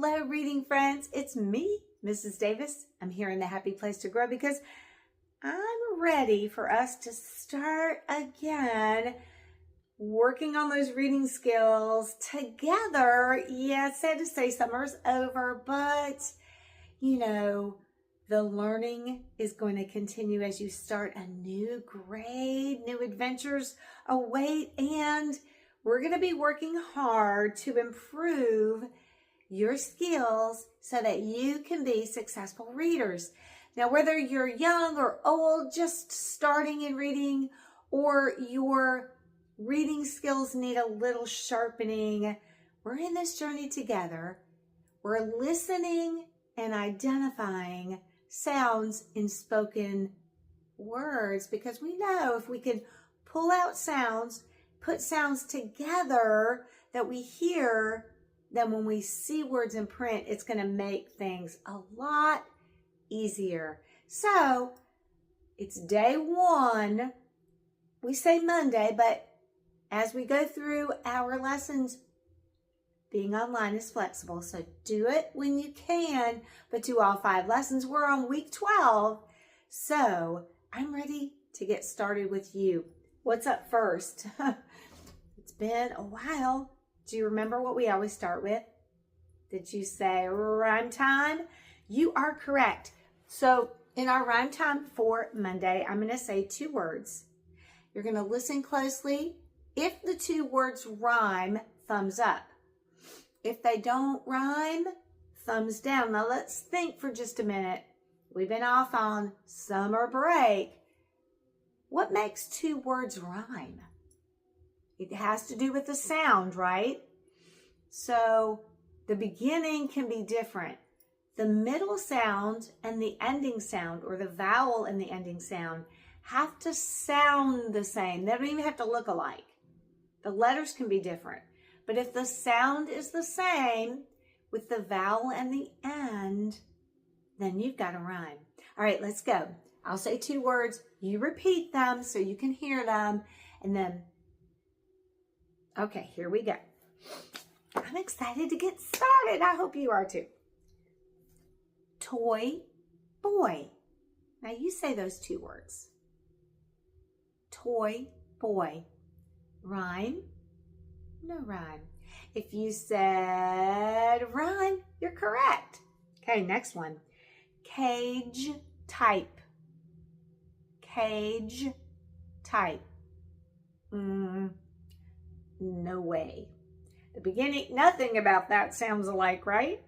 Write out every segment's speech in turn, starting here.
Hello, reading friends. It's me, Mrs. Davis. I'm here in the Happy Place to Grow because I'm ready for us to start again working on those reading skills together. Yeah, it's sad to say summer's over, but you know, the learning is going to continue as you start a new grade, new adventures await, and we're going to be working hard to improve your skills so that you can be successful readers. Now, whether you're young or old, just starting in reading, or your reading skills need a little sharpening, we're in this journey together. We're listening and identifying sounds in spoken words because we know if we can pull out sounds, put sounds together that we hear, then when we see words in print, it's going to make things a lot easier. So it's day one. We say Monday, but as we go through our lessons, being online is flexible. So do it when you can, but do all 5 lessons. We're on week 12. So I'm ready to get started with you. What's up first? It's been a while. Do you remember what we always start with? Did you say rhyme time? You are correct. So in our rhyme time for Monday, I'm going to say 2 words. You're going to listen closely. If the 2 words rhyme, thumbs up. If they don't rhyme, thumbs down. Now let's think for just a minute. We've been off on summer break. What makes 2 words rhyme? It has to do with the sound, right? So the beginning can be different. The middle sound and the ending sound, or the vowel and the ending sound, have to sound the same. They don't even have to look alike. The letters can be different. But if the sound is the same with the vowel and the end, then you've got a rhyme. All right, let's go. I'll say 2 words. You repeat them so you can hear them. And then, okay, here we go. I'm excited to get started. I hope you are too. Toy, boy. Now you say those 2 words. Toy, boy. Rhyme? No rhyme. If you said rhyme, you're correct. Okay, next one. Cage, type. Cage, type. No way. The beginning, nothing about that sounds alike, right?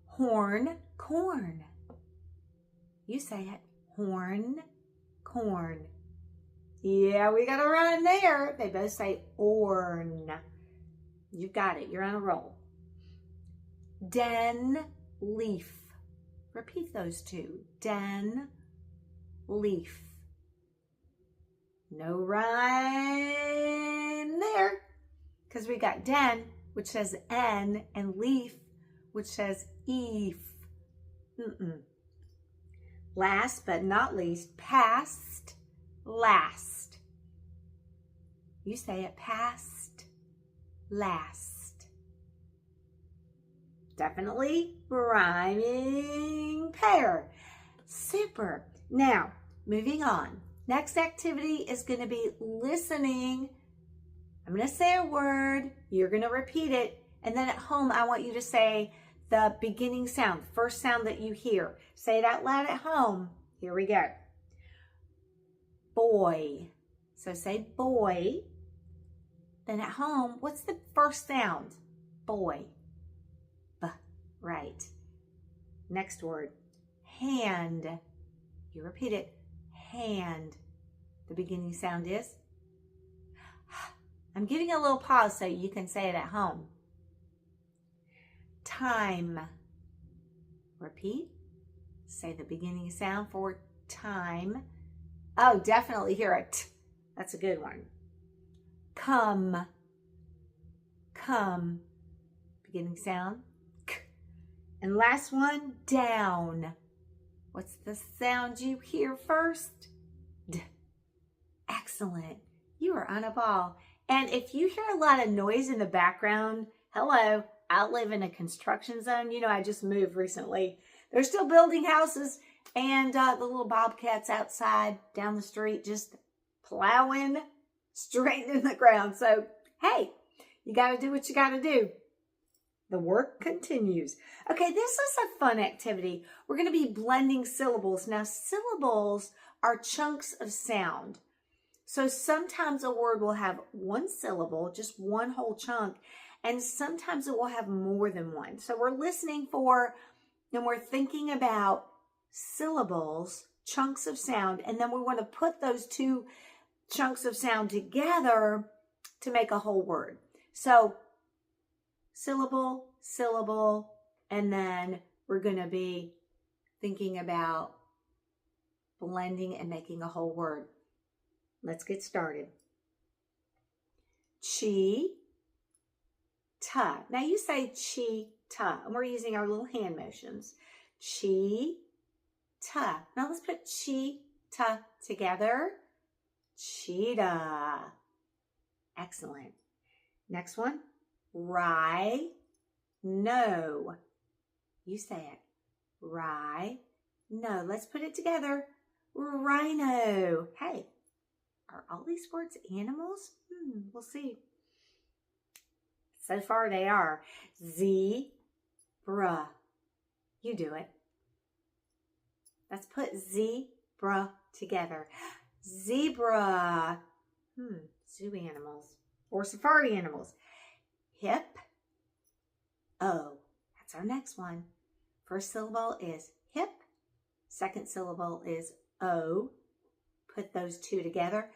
Horn, corn. You say it. Horn, corn. Yeah, we got a rhyme there. They both say orn. You've got it. You're on a roll. Den, leaf. Repeat those 2. Den, leaf. No rhyme there because we got den, which says N, and leaf, which says eef. Last but not least, past, last. You say it, past, last. Definitely rhyming pair. Super. Now, moving on. Next activity is going to be listening. I'm going to say a word. You're going to repeat it. And then at home, I want you to say the beginning sound, first sound that you hear. Say it out loud at home. Here we go. Boy. So say boy. Then at home, what's the first sound? Boy. B. Right. Next word. Hand. You repeat it. Hand. The beginning sound is. I'm giving a little pause so you can say it at home. Time. Repeat. Say the beginning sound for time. Oh, definitely hear it. That's a good one. Come. Come. Beginning sound. K. And last one, down. What's the sound you hear first? D. Excellent. You are on a ball. And if you hear a lot of noise in the background, hello, I live in a construction zone. You know, I just moved recently. They're still building houses, and the little bobcats outside down the street just plowing straight in the ground. So, hey, you got to do what you got to do. The work continues. Okay, this is a fun activity. We're going to be blending syllables. Now, syllables are chunks of sound. So sometimes a word will have one syllable, just one whole chunk, and sometimes it will have more than one. So we're listening for, and we're thinking about syllables, chunks of sound, and then we want to put those two chunks of sound together to make a whole word. So syllable, syllable, and then we're going to be thinking about blending and making a whole word. Let's get started. Chi-ta. Now you say chi-ta, and we're using our little hand motions. Chi-ta. Now let's put chi-ta together. Cheetah. Excellent. Next one. Rhino. You say it. Rhino. Let's put it together. Rhino. Hey, are all these words animals? We'll see. So far they are. Zebra. You do it. Let's put zebra together. Zebra. Zoo animals or safari animals. Hippo. That's our next one. First syllable is hip. Second syllable is O. Put those two together.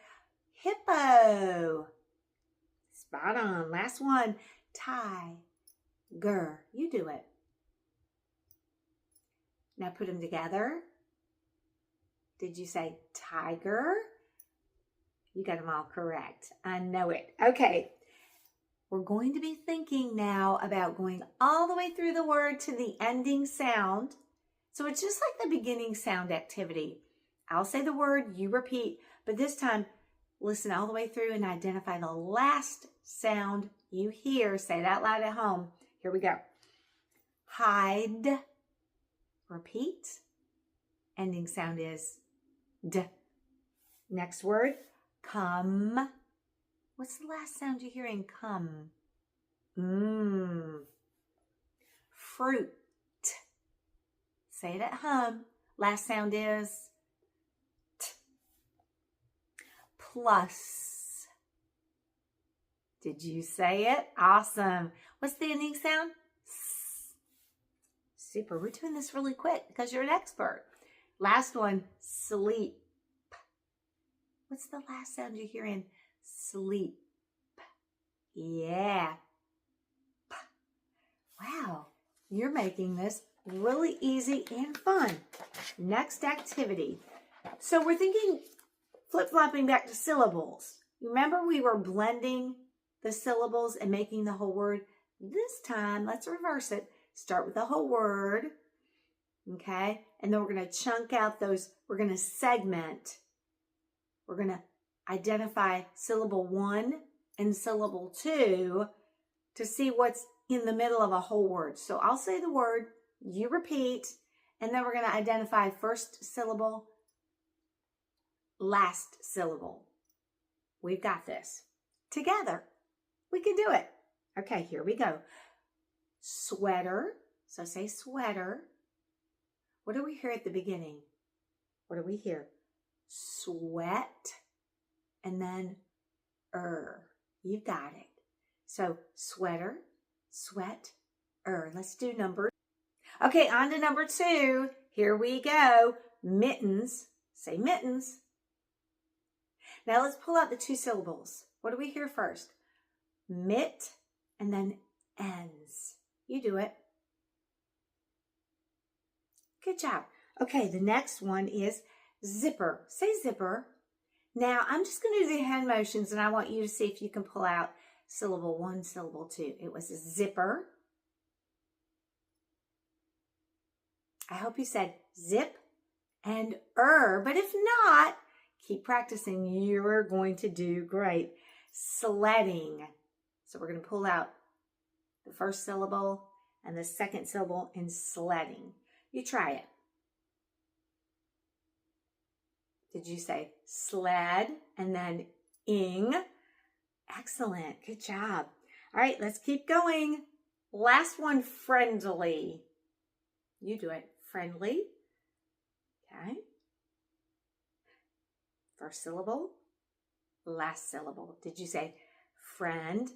Hippo. Spot on. Last one. Tiger. You do it. Now put them together. Did you say tiger? You got them all correct. I know it. Okay. We're going to be thinking now about going all the way through the word to the ending sound. So it's just like the beginning sound activity. I'll say the word, you repeat, but this time, listen all the way through and identify the last sound you hear. Say it out loud at home. Here we go. Hide. Repeat. Ending sound is D. Next word, come. What's the last sound you're hearing? Come. Fruit. Say it at home. Last sound is T. Plus. Did you say it? Awesome. What's the ending sound? S. Super. We're doing this really quick because you're an expert. Last one, sleep. What's the last sound you're hearing? Sleep. Yeah. Wow. You're making this really easy and fun. Next activity. So we're thinking flip-flopping back to syllables. Remember we were blending the syllables and making the whole word? This time, let's reverse it. Start with the whole word. Okay? And then we're going to chunk out those. We're going to segment. We're going to identify syllable 1 and syllable 2 to see what's in the middle of a whole word. So I'll say the word, you repeat, and then we're going to identify first syllable, last syllable. We've got this. Together, we can do it. Okay, here we go. Sweater. So say sweater. What do we hear at the beginning? What do we hear? Sweat. And then You've got it. So sweater, sweat, Let's do number. Okay, on to number 2. Here we go. Mittens. Say mittens. Now let's pull out the 2 syllables. What do we hear first? Mit and then ends. You do it. Good job. Okay, the next one is zipper. Say zipper. Now I'm just going to do the hand motions and I want you to see if you can pull out syllable 1, syllable 2. It was a zipper. I hope you said zip and but if not, keep practicing. You're going to do great. Sledding. So we're going to pull out the first syllable and the second syllable in sledding. You try it. Did you say sled and then ing? Excellent. Good job. All right, let's keep going. Last one, friendly. You do it. Friendly. Okay. First syllable, last syllable. Did you say friendly?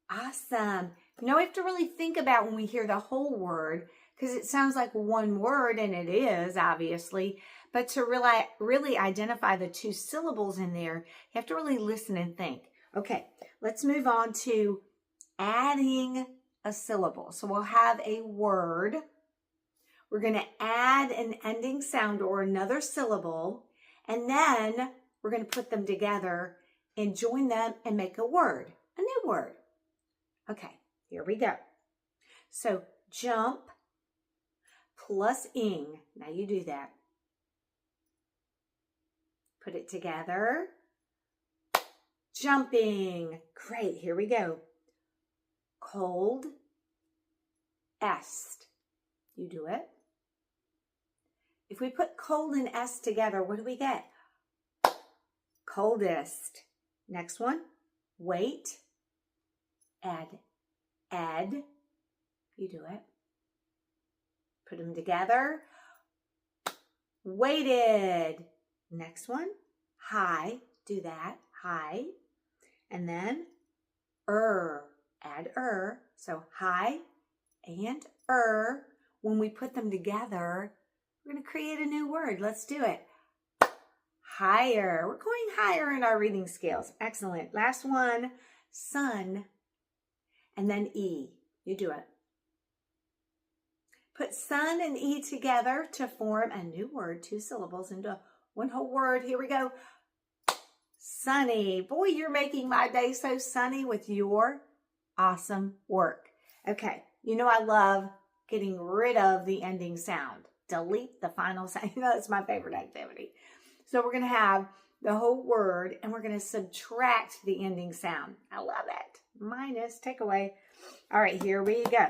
Awesome. You know, we have to really think about when we hear the whole word, because it sounds like one word, and it is, obviously. But to really identify the two syllables in there, you have to really listen and think. Okay, let's move on to adding a syllable. So we'll have a word. We're going to add an ending sound or another syllable, and then we're going to put them together and join them and make a word, a new word. Okay, here we go. So jump plus ing. Now you do that. Put it together. Jumping. Great, here we go. Cold est. You do it. If we put cold and est together, what do we get? Coldest. Next one, wait, ed. You do it. Put them together. Waited. Next one, high. Do that, high. And then add So high and when we put them together, we're going to create a new word. Let's do it. Higher. We're going higher in our reading skills. Excellent. Last one, sun, and then E. You do it. Put sun and E together to form a new word, two syllables into one whole word. Here we go. Sunny. Boy, you're making my day so sunny with your awesome work. Okay, you know I love getting rid of the ending sound. Delete the final sound. You know, that's my favorite activity. So we're going to have the whole word, and we're going to subtract the ending sound. I love it. Minus, take away. All right, here we go.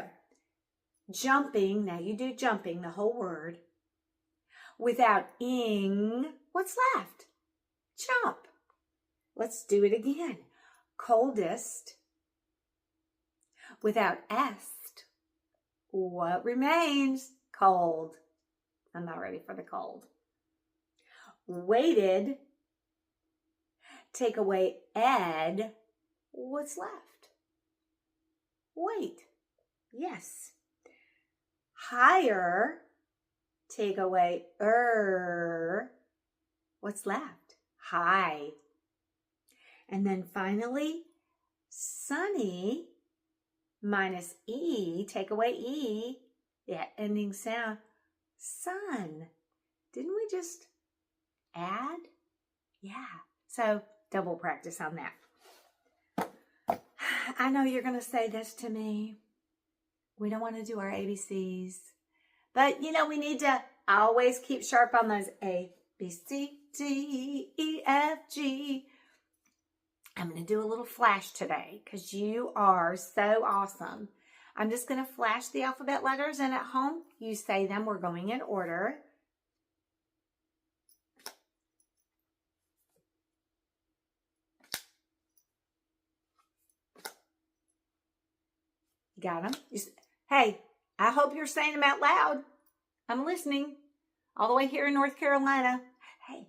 Jumping. Now you do jumping, the whole word. Without ing, what's left? Jump. Let's do it again. Coldest. Without est, what remains? Cold. I'm not ready for the cold. Waited. Take away ed. What's left? Wait. Yes. Higher. Take away what's left? High. And then finally, sunny minus E, take away E, that ending sound, sun. Didn't we just add? Yeah. So double practice on that. I know you're going to say this to me. We don't want to do our ABCs. But, you know, we need to always keep sharp on those A, B, C, D, E, F, G. I'm going to do a little flash today because you are so awesome. I'm just going to flash the alphabet letters, and at home, you say them. We're going in order. Got them? Hey, I hope you're saying them out loud. I'm listening all the way here in North Carolina. Hey,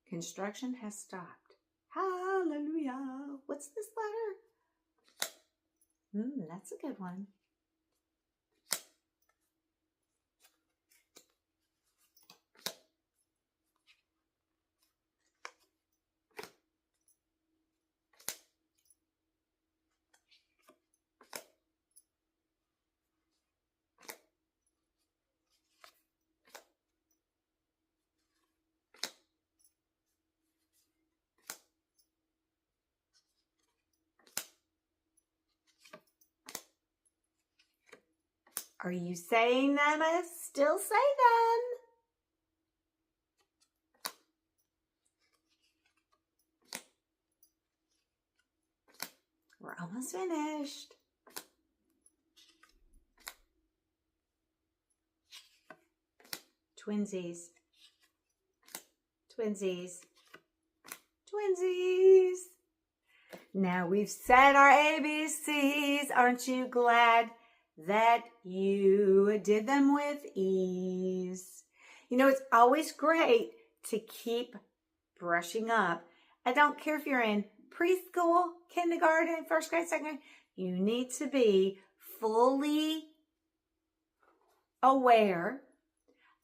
construction has stopped. Hallelujah. What's this letter? That's a good one. Are you saying them? I still say them. We're almost finished. Twinsies. Twinsies. Twinsies. Now we've said our ABCs. Aren't you glad that you did them with ease? You know, it's always great to keep brushing up. I don't care if you're in preschool, kindergarten, first grade, second grade. You need to be fully aware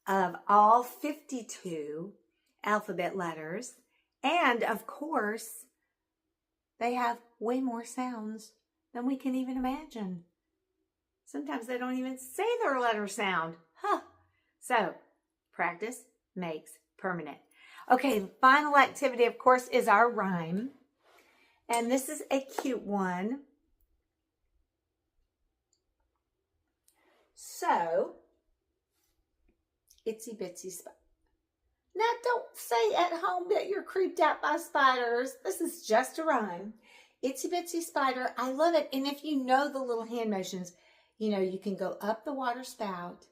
of all 52 alphabet letters. And of course, they have way more sounds than we can even imagine. Sometimes they don't even say their letter sound. So, practice makes permanent. Okay, the final activity, of course, is our rhyme. And this is a cute one. So, itsy bitsy spider. Now, don't say at home that you're creeped out by spiders. This is just a rhyme. Itsy bitsy spider. I love it. And if you know the little hand motions, you know, you can go up the water spout.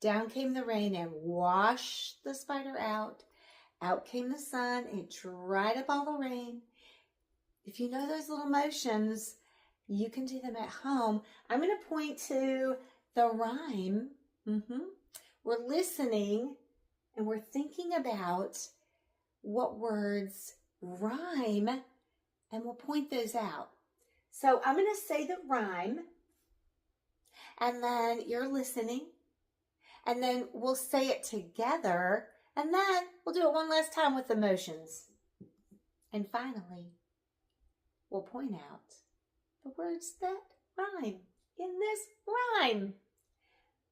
Down came the rain and washed the spider out. Out came the sun. It dried up all the rain. If you know those little motions, you can do them at home. I'm going to point to the rhyme. We're listening and we're thinking about what words rhyme, and we'll point those out. So I'm going to say the rhyme, and then you're listening, and then we'll say it together, and then we'll do it one last time with the motions. And finally, we'll point out the words that rhyme in this rhyme.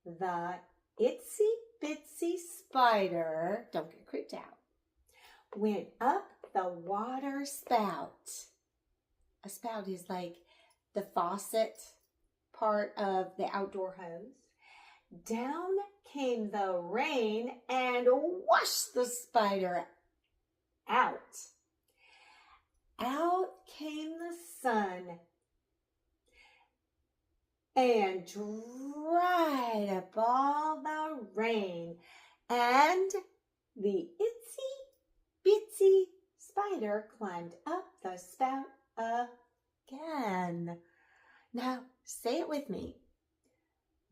The itsy bitsy spider, don't get creeped out, went up the water spout. A spout is like the faucet part of the outdoor hose. Down came the rain and washed the spider out. Out came the sun and dried up all the rain, and the itsy bitsy spider climbed up the spout again. Now, say it with me.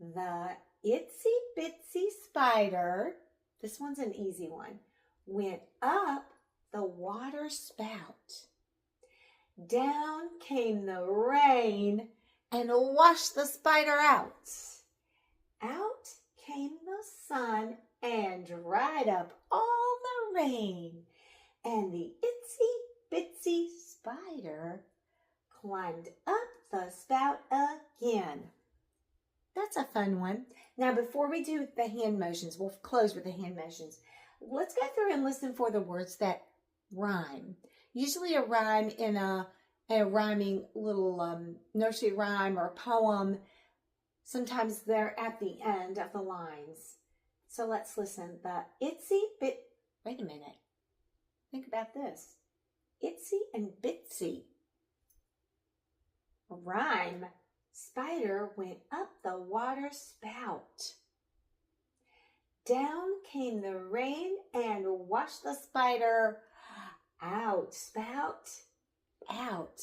The itsy bitsy spider, this one's an easy one, went up the water spout. Down came the rain and washed the spider out. Out came the sun and dried up all the rain. And the itsy bitsy spider climbed up the spout again. That's a fun one. Now, before we do the hand motions, we'll close with the hand motions. Let's go through and listen for the words that rhyme. Usually a rhyme in a rhyming little nursery rhyme or poem. Sometimes they're at the end of the lines. So let's listen. The itsy bit, wait a minute. Think about this. Itsy and bitsy. Rhyme. Spider went up the water spout. Down came the rain and washed the spider out. Spout, out.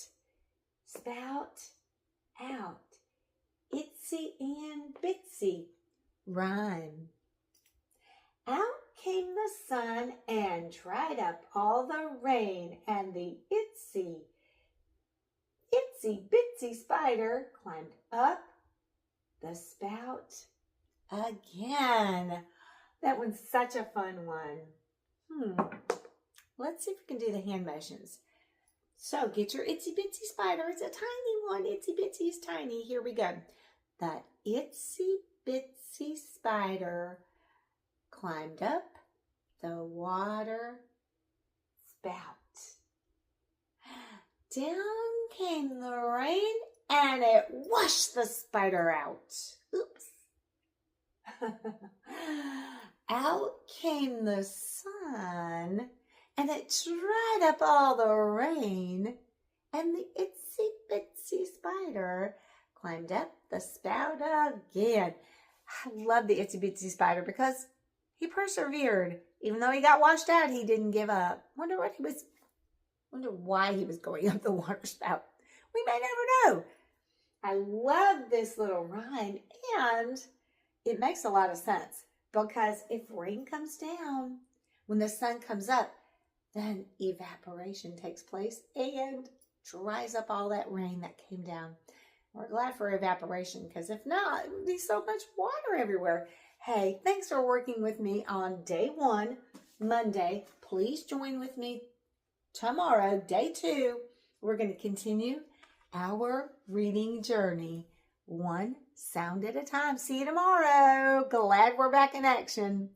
Spout, out. Itsy and bitsy. Rhyme. Out came the sun and dried up all the rain, and the itsy bitsy spider climbed up the spout again. That one's such a fun one. Let's see if we can do the hand motions. So get your itsy bitsy spider. It's a tiny one. Itsy bitsy is tiny. Here we go. The itsy bitsy spider climbed up the water spout. Down came the rain and it washed the spider out. Oops. Out came the sun and it dried up all the rain, And the itsy bitsy spider climbed up the spout again. I love the itsy bitsy spider because he persevered. Even though he got washed out, he didn't give up. Wonder why he was going up the water spout. We may never know. I love this little rhyme, and it makes a lot of sense because if rain comes down, when the sun comes up, then evaporation takes place and dries up all that rain that came down. We're glad for evaporation because if not, it would be so much water everywhere. Hey, thanks for working with me on day 1, Monday. Please join with me tomorrow, day 2. We're going to continue our reading journey, one sound at a time. See you tomorrow. Glad we're back in action.